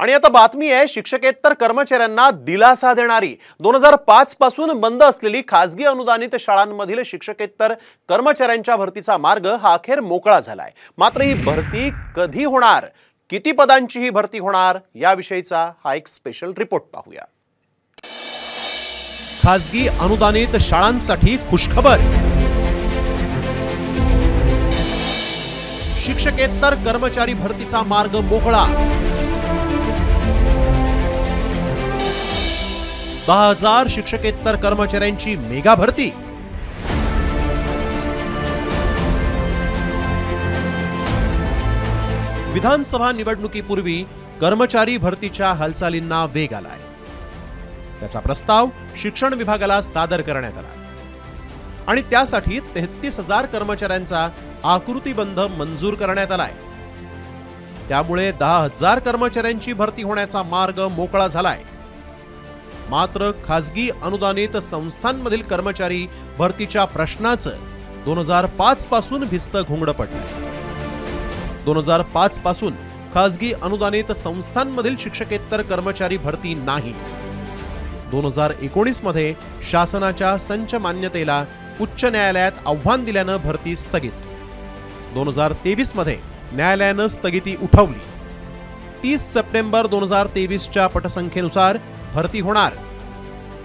आणि आता बातमी आहे शिक्षकेतर कर्मचाऱ्यांना दिलासा देणारी। 2005 पासून बंद असलेली खासगी अनुदानित शाळांमधील शिक्षकेतर कर्मचाऱ्यांच्या भरतीचा मार्ग हा अखेर मोकळा झालाय। मात्र ही भरती कधी होणार, किती पदांची ही भरती होणार याविषयीचा हा एक स्पेशल रिपोर्ट पाहूया। खासगी अनुदानित शाळांसाठी खुशखबर। शिक्षकेतर कर्मचारी भरतीचा मार्ग मोकळा। 10,000 शिक्षकेतर कर्मचाऱ्यांची मेगा भरती। विधानसभा निवडणुकीपूर्वी कर्मचारी भरतीच्या हालचालींना वेग आलाय। त्याचा प्रस्ताव शिक्षण विभागाला सादर करण्यात आला आणि त्यासाठी 33,000 कर्मचाऱ्यांचा आकृतीबंध मंजूर करण्यात आलाय। त्यामुळे 10,000 कर्मचाऱ्यांची भरती होण्याचा मार्ग मोकळा झालाय। मात्र खासगी अनुदानित संस्थांमधील कर्मचारी भरतीच्या प्रश्नाचं 2005 पासून भिस्त घोंगडं पडलंय। 2005 पासून खासगी अनुदानित संस्थांमधील शिक्षकेतर कर्मचारी भरती नाही। 2019 मध्ये शासनाच्या संच मान्यतेला उच्च न्यायालयात आव्हान दिल्यानं भरती स्थगित। 2023 मध्ये न्यायालयानं स्थगिती उठवली। 30 सप्टेंबर 2023 च्या पटसंख्येनुसार भरती होणार।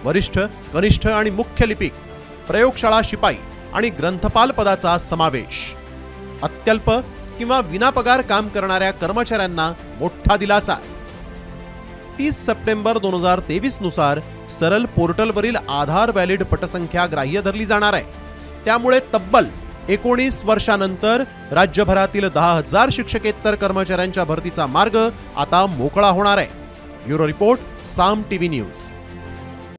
वरिष्ठ, कनिष्ठ आणि मुख्य लिपिक, प्रयोगशाळा शिपाई आणि ग्रंथपाल पदाचा समावेश। अत्यल्प किंवा विनापगार काम करणाऱ्या कर्मचाऱ्यांना मोठा दिलासा। 30 सप्टेंबर 2023 नुसार सरल पोर्टलवरील आधार व्हॅलिड पटसंख्या ग्राह्य धरली जाणार आहे। त्यामुळे तब्बल 19 वर्षांनंतर राज्यभरातील 10,000 शिक्षकेतर कर्मचाऱ्यांच्या भरतीचा मार्ग आता मोकळा होणार आहे। ब्युरो रिपोर्ट, साम टीव्ही न्यूज।